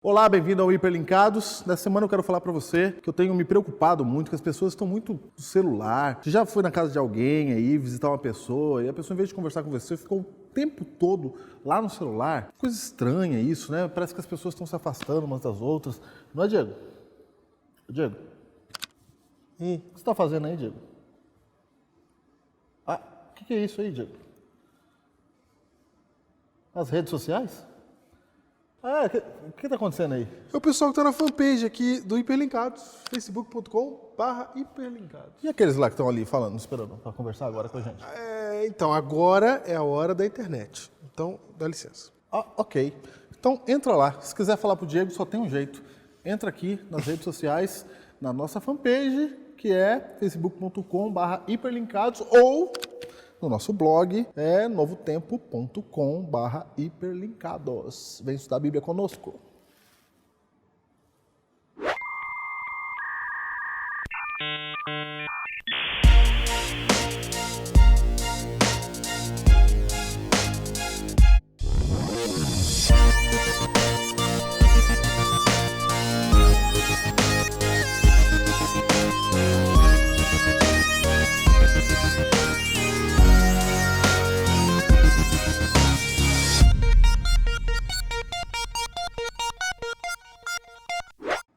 Olá, bem-vindo ao Hiperlinkados. Nessa semana eu quero falar para você que eu tenho me preocupado muito, que as pessoas estão muito no celular. Você já foi na casa de alguém aí, visitar uma pessoa, e a pessoa, em vez de conversar com você, ficou o tempo todo lá no celular. Coisa estranha isso, né? Parece que as pessoas estão se afastando umas das outras. Não é, Diego? Diego? O que você está fazendo aí, Diego? Ah, o que é isso aí, Diego? As redes sociais? O que está acontecendo aí? É o pessoal que está na fanpage aqui do Hiperlinkados, facebook.com/hiperlinkados. E aqueles lá que estão ali falando, esperando para conversar agora com a gente? Então, agora é a hora da internet. Então, dá licença. Ok. Então, entra lá. Se quiser falar pro Diego, só tem um jeito. Entra aqui nas redes sociais, na nossa fanpage, que é facebook.com/hiperlinkados ou no nosso blog, é novotempo.com/hiperlinkados. Vem estudar a Bíblia conosco.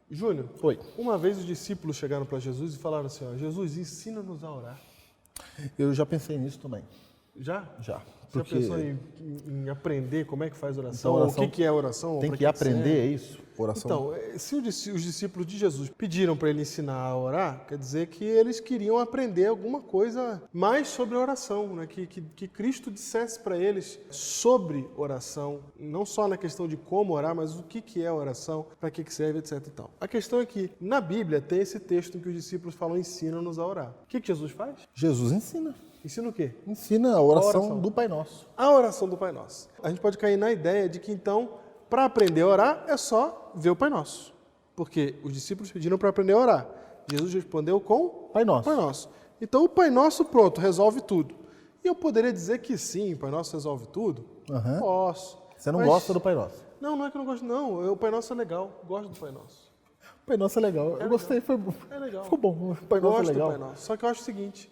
Júnior, Oi. uma vez os discípulos chegaram para Jesus e falaram assim, ó, Jesus, ensina-nos a orar. Eu já pensei nisso também. Já? Já. Você já pensou em aprender como é que faz oração? Então, oração o que é oração? Tem que aprender, é isso? Oração. Então, se os discípulos de Jesus pediram para ele ensinar a orar, quer dizer que eles queriam aprender alguma coisa mais sobre oração, né? Que Cristo dissesse para eles sobre oração, não só na questão de como orar, mas o que é oração, para que serve, etc. E tal. A questão é que na Bíblia tem esse texto em que os discípulos falam, ensina-nos a orar. O que Jesus faz? Jesus ensina. Ensina o quê? Ensina a oração do Pai Nosso. A oração do Pai Nosso. A gente pode cair na ideia de que, então, para aprender a orar, é só ver o Pai Nosso. Porque os discípulos pediram para aprender a orar. Jesus respondeu com Pai Nosso. Pai Nosso. Então, o Pai Nosso, pronto, resolve tudo. E eu poderia dizer que sim, o Pai Nosso resolve tudo? Uhum. Posso. Você não gosta do Pai Nosso? Não é que eu não gosto, não. O Pai Nosso é legal. Gosto do Pai Nosso. O Pai Nosso é legal. Eu gostei, foi bom. É legal. Ficou bom. O Pai Nosso é legal. Gosto do Pai Nosso. Só que eu acho o seguinte,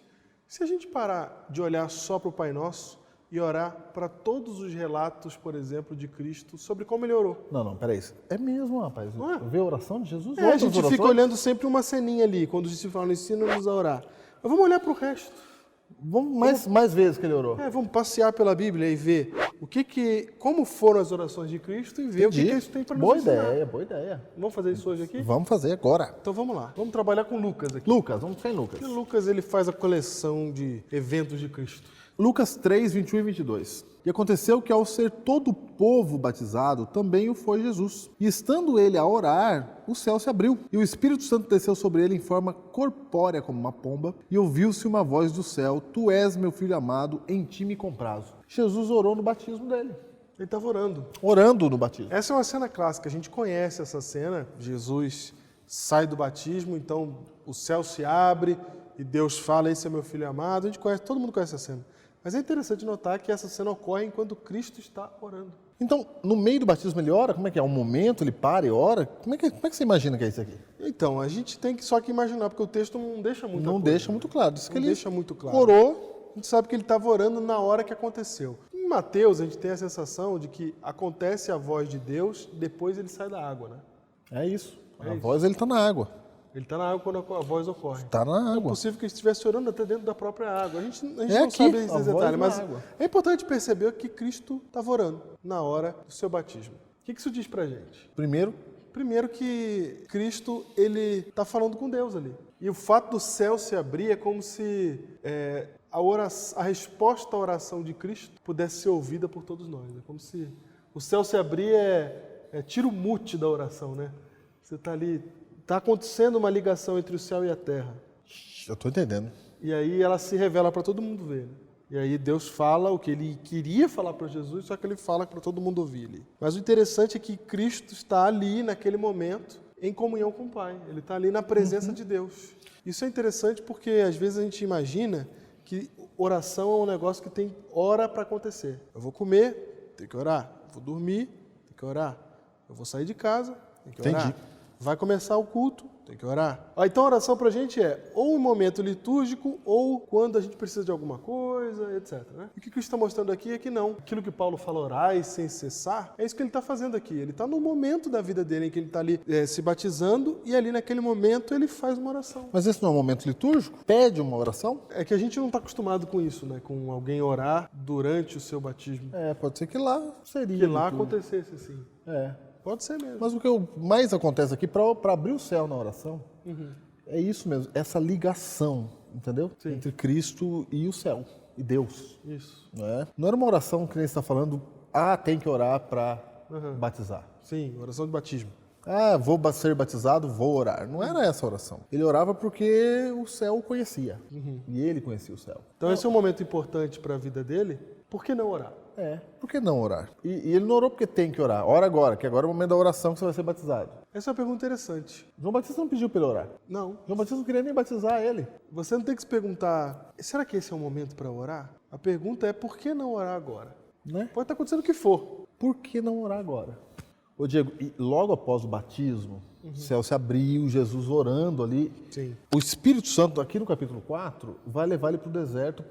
se a gente parar de olhar só para o Pai Nosso e orar para todos os relatos, por exemplo, de Cristo, sobre como ele orou. Não, peraí. É mesmo, rapaz. Não é? Ver a oração de Jesus? A gente fica olhando sempre uma ceninha ali, quando os discípulos falam, ensina-nos a orar. Mas vamos olhar para o resto. Vamos mais vezes que ele orou. Vamos passear pela Bíblia e ver como foram as orações de Cristo e ver o que isso tem para nos ensinar. Boa ideia. Vamos fazer isso hoje aqui? Vamos fazer agora. Então vamos lá. Vamos trabalhar com Lucas aqui. Vamos ficar em Lucas. E Lucas, ele faz a coleção de eventos de Cristo. Lucas 3, 21 e 22. E aconteceu que ao ser todo o povo batizado, também o foi Jesus. E estando ele a orar, o céu se abriu, e o Espírito Santo desceu sobre ele em forma corpórea como uma pomba, e ouviu-se uma voz do céu, Tu és meu filho amado, em ti me comprazo. Jesus orou no batismo dele. Ele estava orando. Orando no batismo. Essa é uma cena clássica, a gente conhece essa cena. Jesus sai do batismo, então o céu se abre e Deus fala, esse é meu filho amado. A gente conhece, todo mundo conhece essa cena. Mas é interessante notar que essa cena ocorre enquanto Cristo está orando. Então, no meio do batismo ele ora? Como é que é? Um momento, ele para e ora? Como é que você imagina que é isso aqui? Então, a gente tem que só que imaginar, porque o texto não deixa muito claro. Deixa muito claro. Diz que ele deixa muito claro. Orou. A gente sabe que ele estava orando na hora que aconteceu. Em Mateus, a gente tem a sensação de que acontece a voz de Deus, depois ele sai da água, né? É isso. A voz, ele está na água. Ele está na água quando a voz ocorre. Está na água. É possível que ele estivesse orando até dentro da própria água. A gente não aqui, sabe esses detalhes, mas água. é importante perceber que Cristo estava orando na hora do seu batismo. O que isso diz pra gente? Primeiro que Cristo, ele está falando com Deus ali. E o fato do céu se abrir é como se a resposta à oração de Cristo pudesse ser ouvida por todos nós. É como se o céu se abrir é tiro mute da oração, né? Você está ali, está acontecendo uma ligação entre o céu e a terra. Eu estou entendendo. E aí ela se revela para todo mundo ver. E aí Deus fala o que ele queria falar para Jesus, só que ele fala para todo mundo ouvir ali. Mas o interessante é que Cristo está ali, naquele momento, em comunhão com o Pai. Ele está ali na presença de Deus. Isso é interessante porque às vezes a gente imagina que oração é um negócio que tem hora para acontecer. Eu vou comer, tem que orar. Vou dormir, tem que orar. Eu vou sair de casa, tem que orar. Entendi. Vai começar o culto, tem que orar. Então a oração pra gente é ou em momento litúrgico ou quando a gente precisa de alguma coisa, etc. Né? E o que Cristo está mostrando aqui é que não. Aquilo que Paulo fala, orai sem cessar, é isso que ele está fazendo aqui. Ele está no momento da vida dele em que ele está ali se batizando e ali naquele momento ele faz uma oração. Mas esse não é um momento litúrgico? Pede uma oração? É que a gente não está acostumado com isso, né? Com alguém orar durante o seu batismo. Pode ser que lá seria. Que lá litúrgico. acontecesse assim. Pode ser mesmo. Mas o que mais acontece aqui, para abrir o céu na oração, é isso mesmo, essa ligação, entendeu? Sim. Entre Cristo e o céu, e Deus. Isso. Não era uma oração que nem você está falando, tem que orar para batizar. Sim, oração de batismo. Vou ser batizado, vou orar. Não era essa a oração. Ele orava porque o céu o conhecia. E ele conhecia o céu. Então esse é um momento importante para a vida dele. Por que não orar? Por que não orar? E ele não orou porque tem que orar. Ora agora, que agora é o momento da oração que você vai ser batizado. Essa é uma pergunta interessante. João Batista não pediu para ele orar. Não. João Batista não queria nem batizar ele. Você não tem que se perguntar, será que esse é o momento para orar? A pergunta é, por que não orar agora? Né? Pode estar acontecendo o que for. Por que não orar agora? Ô Diego, e logo após o batismo, o céu se abriu, Jesus orando ali. Sim. O Espírito Santo, aqui no capítulo 4, vai levar ele para o deserto.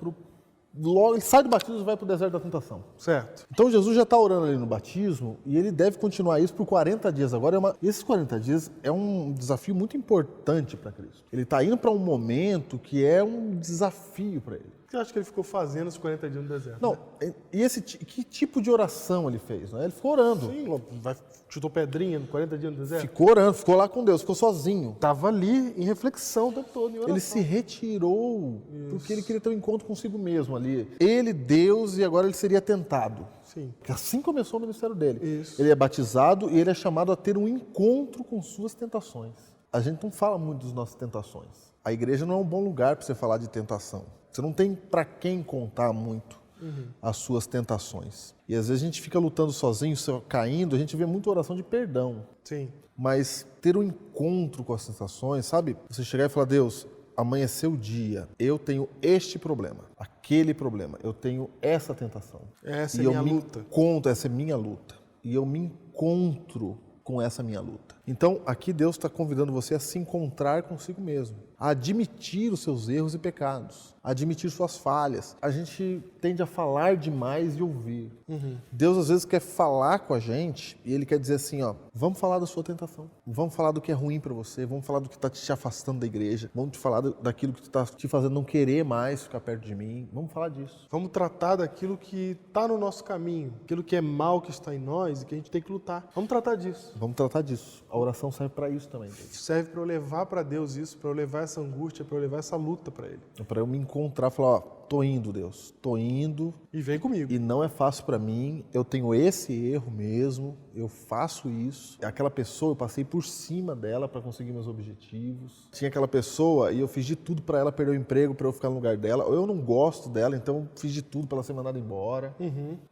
Logo, ele sai do batismo e vai para o deserto da tentação. Certo. Então Jesus já está orando ali no batismo e ele deve continuar isso por 40 dias. Agora, esses 40 dias é um desafio muito importante para Cristo. Ele está indo para um momento que é um desafio para ele. O que você acha que ele ficou fazendo os 40 dias no deserto? Não, e que tipo de oração ele fez? Né? Ele ficou orando. Sim, chutou pedrinha no 40 dias no deserto? Ficou orando, ficou lá com Deus, ficou sozinho. Estava ali em reflexão o tempo todo, em oração. Ele se retirou porque ele queria ter um encontro consigo mesmo ali. Ele, Deus, e agora ele seria tentado. Sim. Porque assim começou o ministério dele. Isso. Ele é batizado e ele é chamado a ter um encontro com suas tentações. A gente não fala muito das nossas tentações. A igreja não é um bom lugar para você falar de tentação. Você não tem para quem contar muito as suas tentações. E às vezes a gente fica lutando sozinho, caindo, a gente vê muita oração de perdão. Sim. Mas ter um encontro com as tentações, sabe? Você chegar e falar, Deus, amanheceu o dia, eu tenho este problema, aquele problema, eu tenho essa tentação. Essa é a minha luta. Essa é minha luta. E eu me encontro com essa minha luta. Então, aqui Deus está convidando você a se encontrar consigo mesmo, a admitir os seus erros e pecados, a admitir suas falhas. A gente tende a falar demais e ouvir. Deus, às vezes, quer falar com a gente e Ele quer dizer assim, vamos falar da sua tentação, vamos falar do que é ruim para você, vamos falar do que está te afastando da igreja, vamos te falar daquilo que está te fazendo não querer mais ficar perto de mim, vamos falar disso. Vamos tratar daquilo que está no nosso caminho, aquilo que é mal que está em nós e que a gente tem que lutar. Vamos tratar disso. Vamos tratar disso. A oração serve para isso também. Serve para eu levar para Deus isso, para eu levar essa angústia, para eu levar essa luta para Ele. É para eu me encontrar e falar, tô indo, Deus, tô indo. E vem comigo. E não é fácil para mim, eu tenho esse erro mesmo, eu faço isso. Aquela pessoa, eu passei por cima dela para conseguir meus objetivos. Tinha aquela pessoa e eu fiz de tudo para ela perder o emprego, para eu ficar no lugar dela. Ou eu não gosto dela, então fiz de tudo para ela ser mandada embora.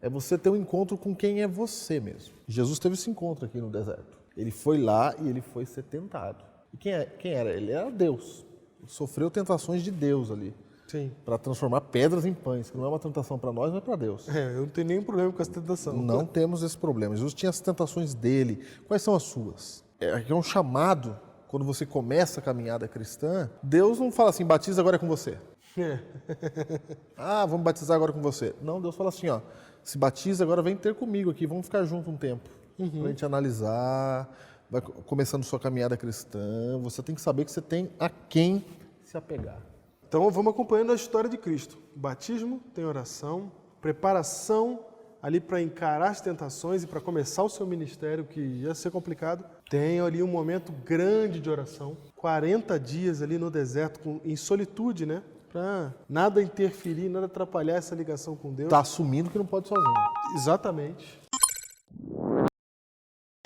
É você ter um encontro com quem é você mesmo. Jesus teve esse encontro aqui no deserto. Ele foi lá e ele foi ser tentado. E quem era? Ele era Deus. Ele sofreu tentações de Deus ali. Sim. Para transformar pedras em pães, que não é uma tentação para nós, mas para Deus. Eu não tenho nenhum problema com essa tentação. Não temos esse problema. Jesus tinha as tentações dele. Quais são as suas? É um chamado, quando você começa a caminhada cristã, Deus não fala assim, batiza agora é com você. Vamos batizar agora com você. Não, Deus fala assim, se batiza agora, vem ter comigo aqui, vamos ficar junto um tempo. Para a gente analisar, vai começando sua caminhada cristã, você tem que saber que você tem a quem se apegar. Então vamos acompanhando a história de Cristo. Batismo, tem oração, preparação ali para encarar as tentações e para começar o seu ministério, que ia ser complicado. Tem ali um momento grande de oração, 40 dias ali no deserto, em solitude, né? Para nada interferir, nada atrapalhar essa ligação com Deus. Está assumindo que não pode sozinho. Exatamente.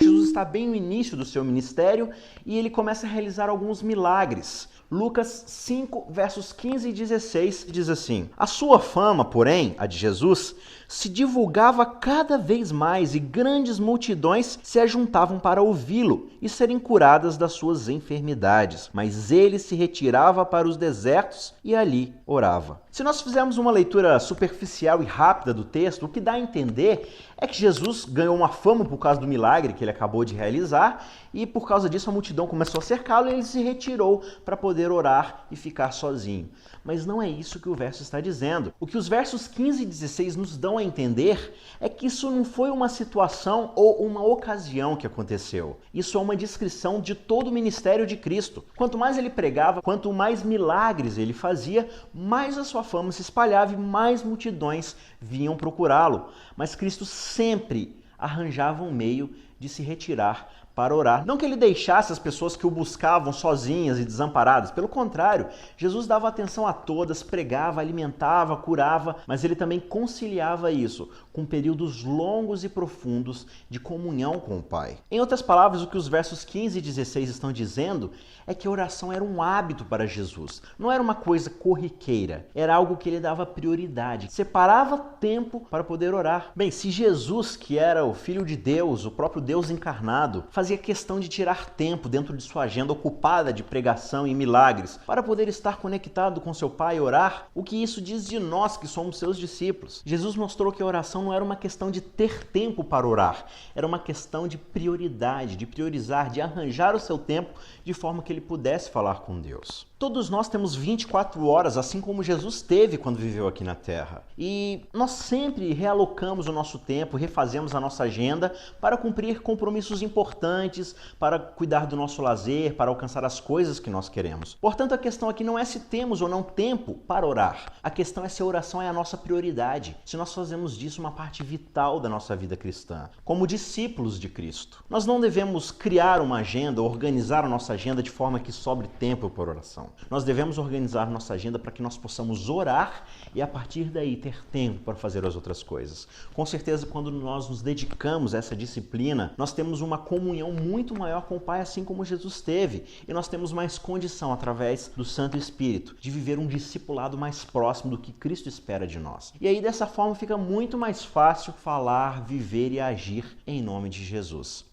Jesus está bem no início do seu ministério e ele começa a realizar alguns milagres. Lucas 5, versos 15 e 16 diz assim: A sua fama, porém, a de Jesus, se divulgava cada vez mais e grandes multidões se ajuntavam para ouvi-lo e serem curadas das suas enfermidades. Mas ele se retirava para os desertos e ali orava. Se nós fizermos uma leitura superficial e rápida do texto, o que dá a entender é que Jesus ganhou uma fama por causa do milagre que ele acabou de realizar e por causa disso a multidão começou a cercá-lo e ele se retirou para poder orar e ficar sozinho. Mas não é isso que o verso está dizendo. O que os versos 15 e 16 nos dão a entender é que isso não foi uma situação ou uma ocasião que aconteceu. Isso é uma descrição de todo o ministério de Cristo. Quanto mais ele pregava, quanto mais milagres ele fazia, mais a sua fama se espalhava e mais multidões vinham procurá-lo. Mas Cristo sempre arranjava um meio de se retirar para orar. Não que ele deixasse as pessoas que o buscavam sozinhas e desamparadas. Pelo contrário, Jesus dava atenção a todas, pregava, alimentava, curava, mas ele também conciliava isso com períodos longos e profundos de comunhão com o Pai. Em outras palavras, o que os versos 15 e 16 estão dizendo é que a oração era um hábito para Jesus. Não era uma coisa corriqueira. Era algo que ele dava prioridade. Separava tempo para poder orar. Bem, se Jesus, que era o Filho de Deus, o próprio Deus encarnado, fazia questão de tirar tempo dentro de sua agenda ocupada de pregação e milagres para poder estar conectado com seu Pai e orar, o que isso diz de nós que somos seus discípulos? Jesus mostrou que a oração não era uma questão de ter tempo para orar, era uma questão de prioridade, de priorizar, de arranjar o seu tempo de forma que ele pudesse falar com Deus. Todos nós temos 24 horas, assim como Jesus teve quando viveu aqui na Terra. E nós sempre realocamos o nosso tempo, refazemos a nossa agenda para cumprir compromissos importantes, para cuidar do nosso lazer, para alcançar as coisas que nós queremos. Portanto, a questão aqui não é se temos ou não tempo para orar. A questão é se a oração é a nossa prioridade, se nós fazemos disso uma parte vital da nossa vida cristã, como discípulos de Cristo. Nós não devemos criar uma agenda, organizar a nossa agenda de forma que sobre tempo para oração. Nós devemos organizar nossa agenda para que nós possamos orar e a partir daí ter tempo para fazer as outras coisas. Com certeza, quando nós nos dedicamos a essa disciplina, nós temos uma comunhão muito maior com o Pai, assim como Jesus teve. E nós temos mais condição, através do Santo Espírito, de viver um discipulado mais próximo do que Cristo espera de nós. E aí, dessa forma, fica muito mais fácil falar, viver e agir em nome de Jesus.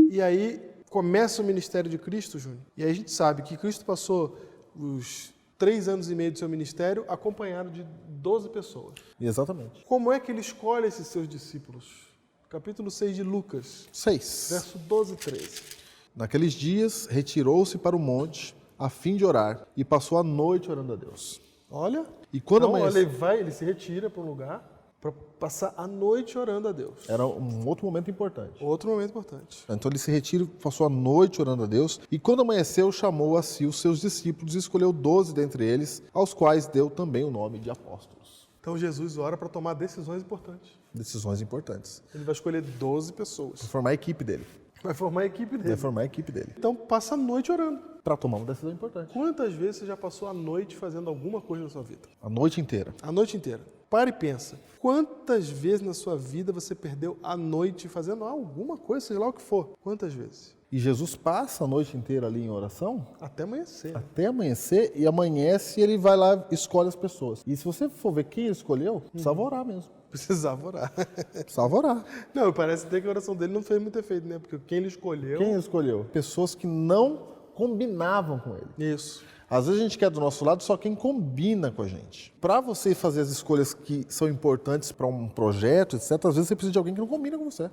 E aí começa o ministério de Cristo, Júnior. E aí a gente sabe que Cristo passou os 3 anos e meio do seu ministério acompanhado de 12 pessoas. Exatamente. Como é que ele escolhe esses seus discípulos? Capítulo 6 de Lucas, 6. verso 12 e 13. Naqueles dias, retirou-se para o monte a fim de orar e passou a noite orando a Deus. Olha, E quando então, amanheceu... ele se retira para um lugar para passar a noite orando a Deus. Era um outro momento importante. Outro momento importante. Então ele se retira, passou a noite orando a Deus, e quando amanheceu, chamou a si os seus discípulos e escolheu 12 dentre eles, aos quais deu também o nome de apóstolos. Então Jesus ora para tomar decisões importantes. Decisões importantes. Ele vai escolher 12 pessoas. Para formar a equipe dele. Vai formar a equipe dele. Vai formar a equipe dele. Então passa a noite orando. Para tomar uma decisão importante. Quantas vezes você já passou a noite fazendo alguma coisa na sua vida? A noite inteira. A noite inteira. Para e pensa. Quantas vezes na sua vida você perdeu a noite fazendo alguma coisa, seja lá o que for? Quantas vezes? E Jesus passa a noite inteira ali em oração, Até amanhecer. até amanhecer, e amanhece e ele vai lá e escolhe as pessoas. E se você for ver quem ele escolheu, precisava orar mesmo. Precisava orar. Precisava orar. Não, parece até que a oração dele não fez muito efeito, né? Porque quem ele escolheu... Quem ele escolheu? Pessoas que não combinavam com ele. Isso. Às vezes a gente quer do nosso lado só quem combina com a gente. Para você fazer as escolhas que são importantes para um projeto, etc., às vezes você precisa de alguém que não combina com você.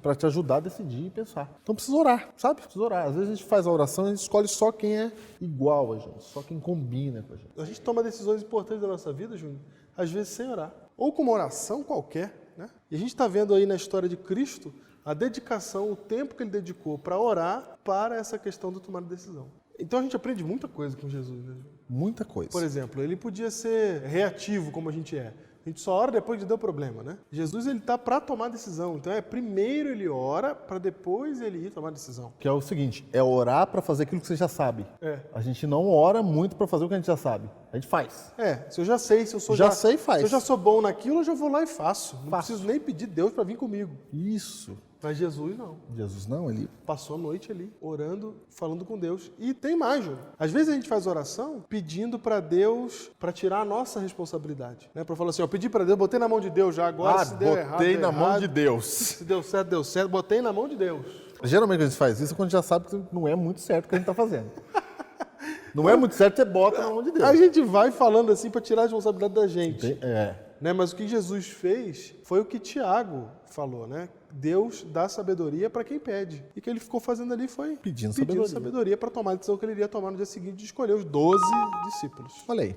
Para te ajudar a decidir e pensar. Então precisa orar, sabe? Precisa orar. Às vezes a gente faz a oração e a gente escolhe só quem é igual a gente, só quem combina com a gente. A gente toma decisões importantes da nossa vida, Júnior, às vezes sem orar. Ou com uma oração qualquer, né? E a gente está vendo aí na história de Cristo a dedicação, o tempo que ele dedicou para orar para essa questão de tomar decisão. Então a gente aprende muita coisa com Jesus, né? Muita coisa. Por exemplo, ele podia ser reativo como a gente é. A gente só ora depois de dar o problema, né? Jesus, ele está para tomar decisão. Então primeiro ele ora para depois ele ir tomar decisão. Que é o seguinte, é orar para fazer aquilo que você já sabe. É. A gente não ora muito para fazer o que a gente já sabe. A gente faz. Se eu já sei, se eu sou sei, faz. Se eu já sou bom naquilo, eu já vou lá e faço. Não preciso nem pedir Deus para vir comigo. Isso. Mas Jesus não. Jesus não, ele... Passou a noite ali, orando, falando com Deus. E tem mais, Júlio. Às vezes a gente faz oração pedindo para Deus, para tirar a nossa responsabilidade. Né? Para falar assim, eu pedi para Deus, botei na mão de Deus já, agora se deu errado, botei deu na mão errado. de Deus. Se deu certo, botei na mão de Deus. Geralmente quando a gente faz isso, quando já sabe que não é muito certo o que a gente está fazendo. Não é muito certo, você bota na mão de Deus. A gente vai falando assim para tirar a responsabilidade da gente. É. Né? Mas o que Jesus fez foi o que Tiago falou, né? Deus dá sabedoria para quem pede. E o que ele ficou fazendo ali foi Pedindo sabedoria para tomar a decisão que ele iria tomar no dia seguinte de escolher os 12 discípulos. Olha aí.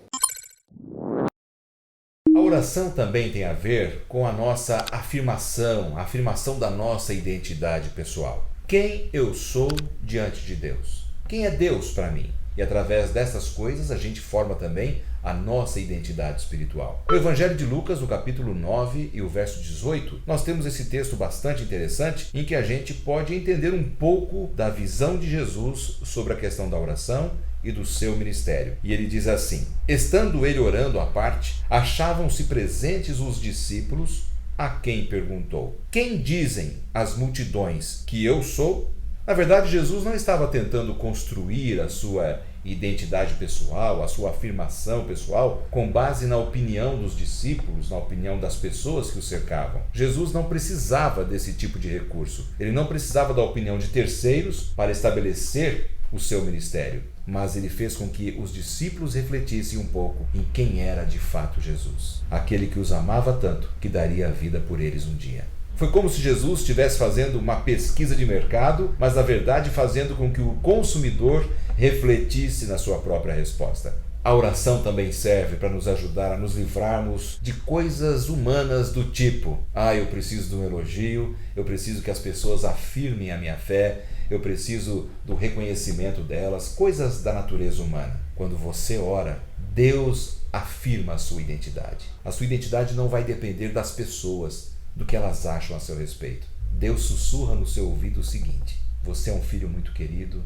A oração também tem a ver com a nossa afirmação, a afirmação da nossa identidade pessoal. Quem eu sou diante de Deus? Quem é Deus para mim? E através dessas coisas a gente forma também a nossa identidade espiritual. No Evangelho de Lucas, no capítulo 9 e o verso 18, nós temos esse texto bastante interessante em que a gente pode entender um pouco da visão de Jesus sobre a questão da oração e do seu ministério. E ele diz assim: estando ele orando à parte, achavam-se presentes os discípulos, a quem perguntou: quem dizem as multidões que eu sou? Na verdade, Jesus não estava tentando construir a sua identidade pessoal, a sua afirmação pessoal, com base na opinião dos discípulos, na opinião das pessoas que o cercavam. Jesus não precisava desse tipo de recurso. Ele não precisava da opinião de terceiros para estabelecer o seu ministério, mas ele fez com que os discípulos refletissem um pouco em quem era de fato Jesus, aquele que os amava tanto que daria a vida por eles um dia. Foi como se Jesus estivesse fazendo uma pesquisa de mercado, mas na verdade fazendo com que o consumidor refletisse na sua própria resposta. A oração também serve para nos ajudar a nos livrarmos de coisas humanas do tipo: eu preciso de um elogio, eu preciso que as pessoas afirmem a minha fé, eu preciso do reconhecimento delas, coisas da natureza humana. Quando você ora, Deus afirma a sua identidade. A sua identidade não vai depender das pessoas, do que elas acham a seu respeito. Deus sussurra no seu ouvido o seguinte: você é um filho muito querido,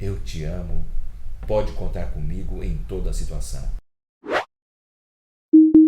eu te amo, pode contar comigo em toda a situação.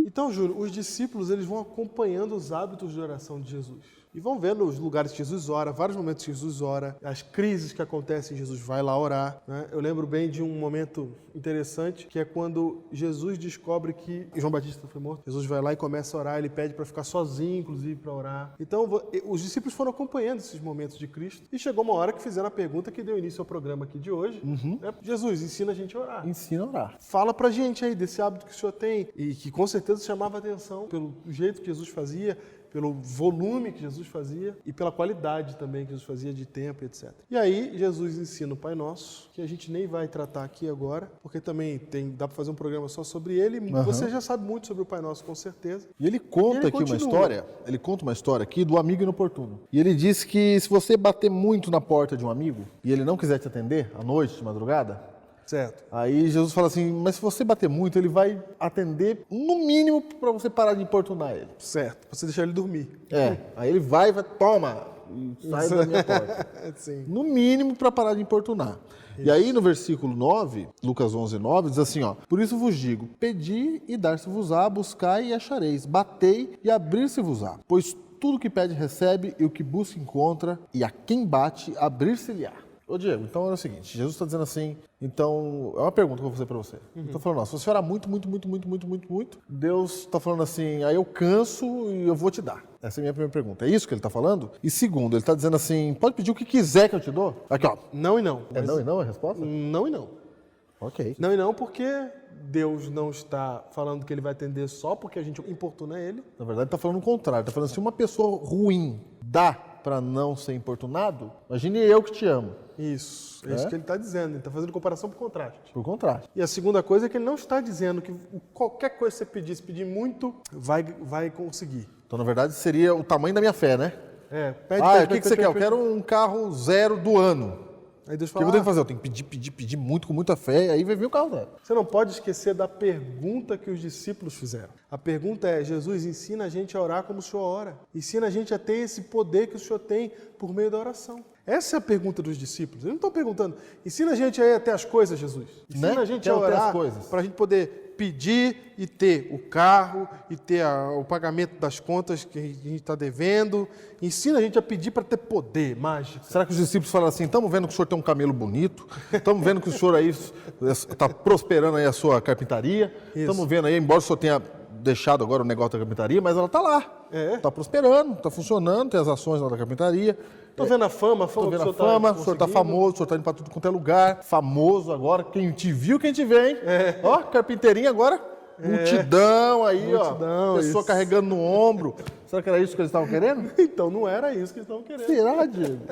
Então, Júlio, os discípulos eles vão acompanhando os hábitos de oração de Jesus. E vão vendo os lugares que Jesus ora, vários momentos que Jesus ora, as crises que acontecem, Jesus vai lá orar. Né? Eu lembro bem de um momento interessante, que é quando Jesus descobre que João Batista foi morto. Jesus vai lá e começa a orar, ele pede para ficar sozinho, inclusive, para orar. Então, os discípulos foram acompanhando esses momentos de Cristo. E chegou uma hora que fizeram a pergunta que deu início ao programa aqui de hoje. Né? Jesus, ensina a gente a orar. Ensina a orar. Fala pra gente aí desse hábito que o senhor tem e que com certeza chamava a atenção pelo jeito que Jesus fazia, pelo volume que Jesus fazia e pela qualidade também que Jesus fazia de tempo, etc. E aí, Jesus ensina o Pai Nosso, que a gente nem vai tratar aqui agora, porque também dá para fazer um programa só sobre ele. Você já sabe muito sobre o Pai Nosso, com certeza. E ele conta aqui uma história aqui do amigo inoportuno. E ele diz que se você bater muito na porta de um amigo e ele não quiser te atender à noite, de madrugada, certo. Aí Jesus fala assim, mas se você bater muito, ele vai atender no mínimo para você parar de importunar ele. Certo, pra você deixar ele dormir. Aí ele vai, toma, e sai da minha porta. Sim. No mínimo para parar de importunar. Isso. E aí no versículo 9, Lucas 11, 9, diz assim, por isso vos digo, pedi e dar-se-vos-á, buscai e achareis, batei e abrir-se-vos-á. Pois tudo que pede recebe, e o que busca encontra, e a quem bate, abrir-se-lhe-á. Ô Diego, então é o seguinte, Jesus está dizendo assim, então, é uma pergunta que eu vou fazer para você. Estou falando, se você orar muito, Deus está falando assim, aí eu canso e eu vou te dar. Essa é a minha primeira pergunta. É isso que ele está falando? E segundo, ele está dizendo assim, pode pedir o que quiser que eu te dou? Aqui, ó. Não e não. É não e não a resposta? Não e não. Ok. Não e não porque Deus não está falando que ele vai atender só porque a gente importuna ele. Na verdade, está falando o contrário. Está falando assim, uma pessoa ruim dá para não ser importunado, imagine eu que te amo. Isso, é isso que ele está dizendo. Ele está fazendo comparação por contraste. Por contraste. E a segunda coisa é que ele não está dizendo que qualquer coisa que você pedir, se pedir muito, vai conseguir. Então, na verdade, seria o tamanho da minha fé, né? Pede, o que você quer? Eu quero um carro 0 do ano. Aí Deus O que fala, eu tenho que fazer? Eu tenho que pedir muito, com muita fé, e aí vai vir o carro 0. Você não pode esquecer da pergunta que os discípulos fizeram. A pergunta é, Jesus, ensina a gente a orar como o Senhor ora. Ensina a gente a ter esse poder que o Senhor tem por meio da oração. Essa é a pergunta dos discípulos. Eles não estão perguntando, ensina a gente a ir até as coisas, Jesus. Ensina a gente a orar para a gente poder pedir e ter o carro, e ter o pagamento das contas que a gente está devendo. Ensina a gente a pedir para ter poder mágico. Será que os discípulos falaram assim, estamos vendo que o senhor tem um camelo bonito, estamos vendo que o senhor aí está prosperando aí a sua carpintaria, estamos vendo aí, embora o senhor tenha deixado agora o negócio da carpintaria, mas ela está lá, está prosperando, está funcionando, tem as ações lá da carpintaria. Estou vendo a fama, Estou vendo a fama, o senhor está famoso, o senhor está indo para tudo quanto é lugar, famoso agora, quem te viu, quem te vê, hein? Ó, carpinteirinha agora, multidão aí, ó, pessoa carregando no ombro. Será que era isso que eles estavam querendo? Então, não era isso que eles estavam querendo. Será, Diego?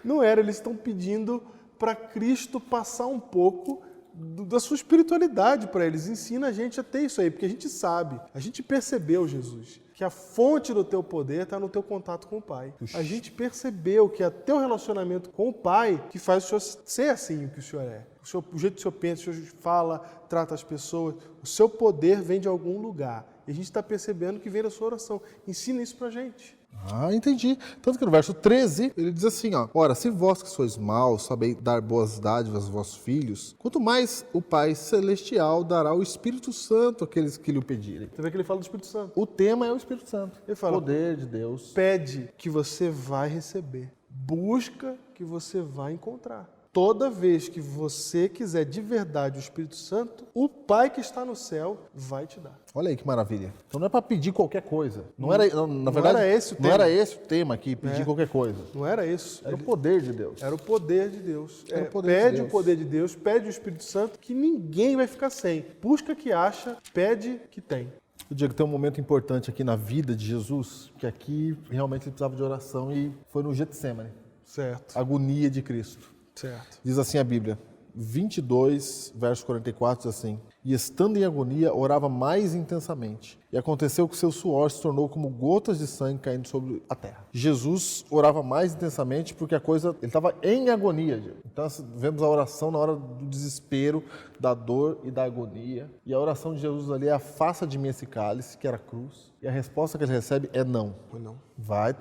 Não era, eles estão pedindo para Cristo passar um pouco da sua espiritualidade para eles. Ensina a gente a ter isso aí, porque a gente sabe, a gente percebeu, Jesus, que a fonte do teu poder está no teu contato com o Pai. A gente percebeu que é teu relacionamento com o Pai que faz o Senhor ser assim o que o Senhor é. O jeito que o Senhor pensa, o Senhor fala, trata as pessoas. O seu poder vem de algum lugar. E a gente está percebendo que vem da sua oração. Ensina isso para a gente. Ah, entendi. Tanto que no verso 13, ele diz assim, ó, ora, se vós que sois maus, sabeis dar boas dádivas aos vossos filhos, quanto mais o Pai Celestial dará o Espírito Santo àqueles que lhe o pedirem. Você vê que ele fala do Espírito Santo. O tema é o Espírito Santo. Ele fala, poder de Deus. Pede que você vai receber. Busca que você vai encontrar. Toda vez que você quiser de verdade o Espírito Santo, o Pai que está no céu vai te dar. Olha aí que maravilha. Então não é para pedir qualquer coisa. Não era, na verdade, era esse o tema. Não era esse o tema aqui, pedir qualquer coisa. Não era isso. Era o poder de Deus. Era o poder de Deus. Era o poder pede de Deus. O poder de Deus, pede o Espírito Santo, que ninguém vai ficar sem. Busca que acha, pede que tem. O Diego, tem um momento importante aqui na vida de Jesus, que aqui realmente ele precisava de oração e foi no Getsemane. Certo. Agonia de Cristo. Certo. Diz assim a Bíblia, 22, verso 44, diz assim, e estando em agonia, orava mais intensamente. E aconteceu que seu suor se tornou como gotas de sangue caindo sobre a terra. Jesus orava mais intensamente porque ele estava em agonia. Diego. Então, vemos a oração na hora do desespero, da dor e da agonia. E a oração de Jesus ali é, afasta de mim esse cálice, que era a cruz. E a resposta que ele recebe é não. Não. Vai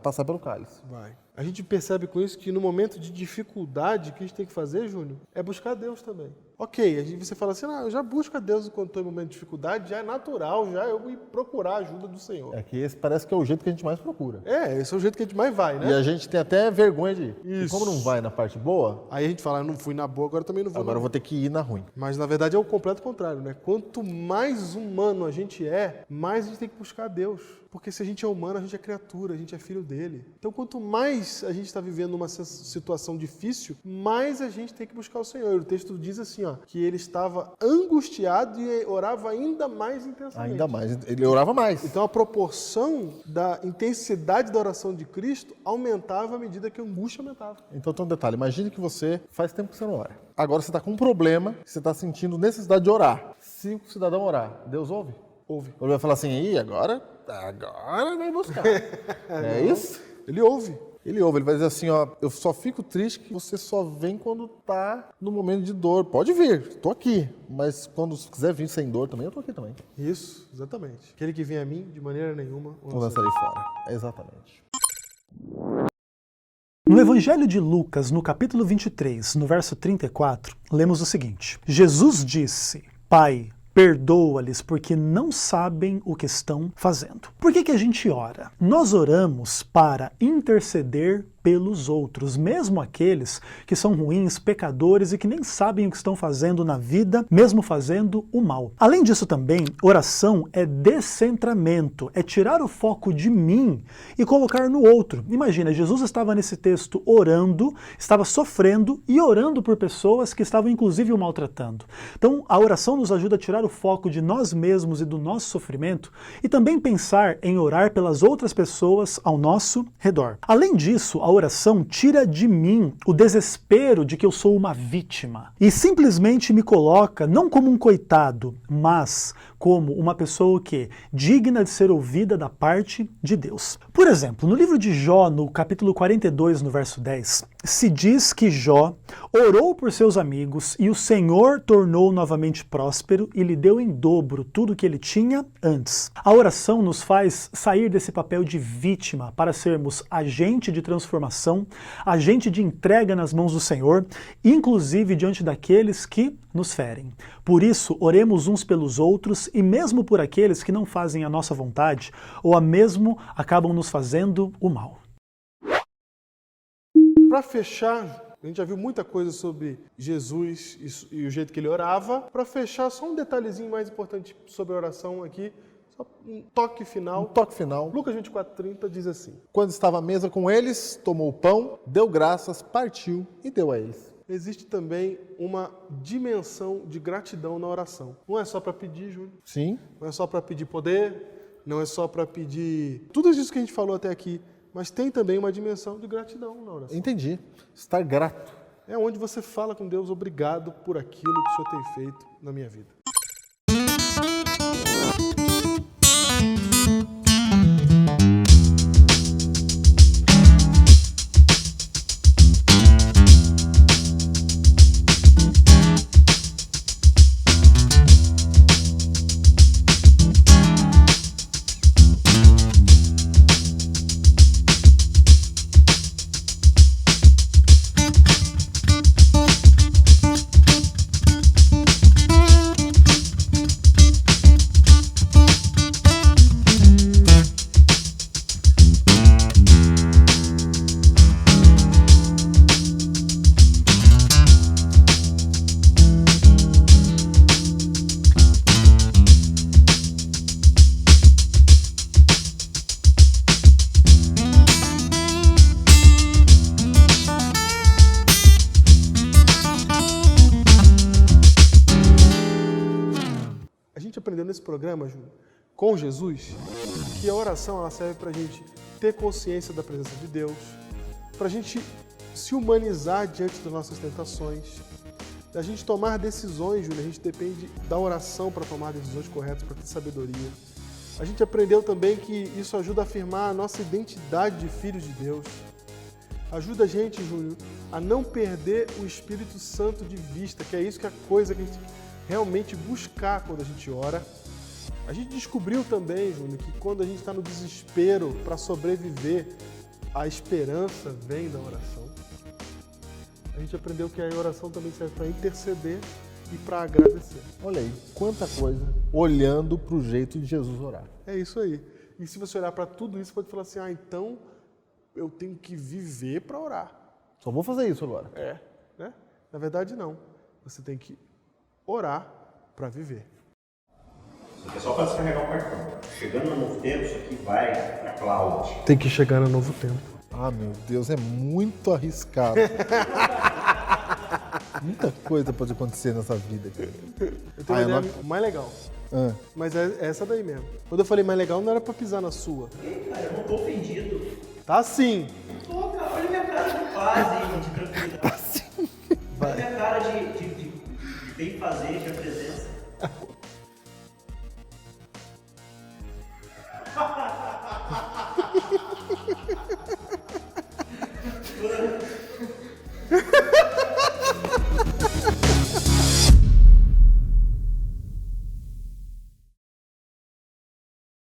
passar pelo cálice. Vai. A gente percebe com isso que no momento de dificuldade, o que a gente tem que fazer, Júnior, é buscar Deus também. Ok, você fala assim, eu já busco a Deus quando estou em momento de dificuldade, já é natural, já eu ir procurar a ajuda do Senhor. É que esse parece que é o jeito que a gente mais procura. Esse é o jeito que a gente mais vai, né? E a gente tem até vergonha de ir. Isso. E como não vai na parte boa, Aí a gente fala, não fui na boa, agora também não vou. agora eu vou ter que ir na ruim. Mas na verdade é o completo contrário, né? Quanto mais humano a gente é, mais a gente tem que buscar Deus. Porque se a gente é humano, a gente é criatura, a gente é filho dele. Então quanto mais a gente está vivendo uma situação difícil, mais a gente tem que buscar o Senhor. O texto diz assim, que ele estava angustiado e orava ainda mais intensamente. Ainda mais, ele orava mais. Então a proporção da intensidade da oração de Cristo aumentava à medida que a angústia aumentava. Então tem um detalhe, imagine que você faz tempo que você não ora. Agora você está com um problema, você está sentindo necessidade de orar. Se o cidadão orar, Deus ouve? Ouve. Ele vai falar assim, agora vai buscar. É isso? Ele ouve. Ele ouve, ele vai dizer assim, eu só fico triste que você só vem quando tá no momento de dor. Pode vir, tô aqui. Mas quando quiser vir sem dor também, eu tô aqui também. Isso, exatamente. Aquele que vem a mim, de maneira nenhuma, o lançarei fora. Exatamente. No Evangelho de Lucas, no capítulo 23, no verso 34, lemos o seguinte. Jesus disse, Pai, perdoa-lhes porque não sabem o que estão fazendo. Por que a gente ora? Nós oramos para interceder pelos outros, mesmo aqueles que são ruins, pecadores e que nem sabem o que estão fazendo na vida, mesmo fazendo o mal. Além disso também, oração é descentramento, é tirar o foco de mim e colocar no outro. Imagina, Jesus estava nesse texto orando, estava sofrendo e orando por pessoas que estavam inclusive o maltratando. Então, a oração nos ajuda a tirar o foco de nós mesmos e do nosso sofrimento e também pensar em orar pelas outras pessoas ao nosso redor. Além disso, a oração tira de mim o desespero de que eu sou uma vítima e simplesmente me coloca não como um coitado, mas como uma pessoa que é digna de ser ouvida da parte de Deus. Por exemplo, no livro de Jó, no capítulo 42, no verso 10, se diz que Jó orou por seus amigos e o Senhor tornou novamente próspero e lhe deu em dobro tudo que ele tinha antes. A oração nos faz sair desse papel de vítima para sermos agente de transformação, agente de entrega nas mãos do Senhor, inclusive diante daqueles que nos ferem. Por isso, oremos uns pelos outros e mesmo por aqueles que não fazem a nossa vontade ou a mesmo acabam nos fazendo o mal. Para fechar, a gente já viu muita coisa sobre Jesus e o jeito que ele orava. Para fechar, só um detalhezinho mais importante sobre a oração aqui, só um toque final. Um toque final. Lucas 24:30 diz assim: Quando estava à mesa com eles, tomou o pão, deu graças, partiu e deu a eles. existe também uma dimensão de gratidão na oração. Não é só para pedir, Júlio. Sim. Não é só para pedir poder, não é só para pedir tudo isso que a gente falou até aqui, mas tem também uma dimensão de gratidão na oração. Entendi. Estar grato. É onde você fala com Deus, obrigado por aquilo que o Senhor tem feito na minha vida. Aprendeu nesse programa, Júlio, com Jesus, que a oração ela serve para a gente ter consciência da presença de Deus, para a gente se humanizar diante das nossas tentações, da gente tomar decisões, Júlio, a gente depende da oração para tomar decisões corretas, para ter sabedoria. A gente aprendeu também que isso ajuda a afirmar a nossa identidade de filhos de Deus. Ajuda a gente, Júlio, a não perder o Espírito Santo de vista, que é isso que é a coisa que a gente realmente buscar quando a gente ora. A gente descobriu também, Júnior, que quando a gente está no desespero para sobreviver, a esperança vem da oração. A gente aprendeu que a oração também serve para interceder e para agradecer. Olha aí, quanta coisa olhando para o jeito de Jesus orar. É isso aí. E se você olhar para tudo isso, pode falar assim, então eu tenho que viver para orar. Só vou fazer isso agora. Né? Na verdade, não. Você tem que orar para viver. É só para descarregar o cartão. Chegando no novo tempo, isso aqui vai para cloud. Tem que chegar no novo tempo. Ah, meu Deus, é muito arriscado. Muita coisa pode acontecer nessa vida. Eu tenho uma ideia mais legal. Mas é essa daí mesmo. Quando eu falei mais legal, não era para pisar na sua. Ei, cara, eu não tô ofendido. Tá sim. Tô, cara, olha minha cara de paz aí, de tranquilidade. Tá sim. Olha minha cara de bem fazer, de presença.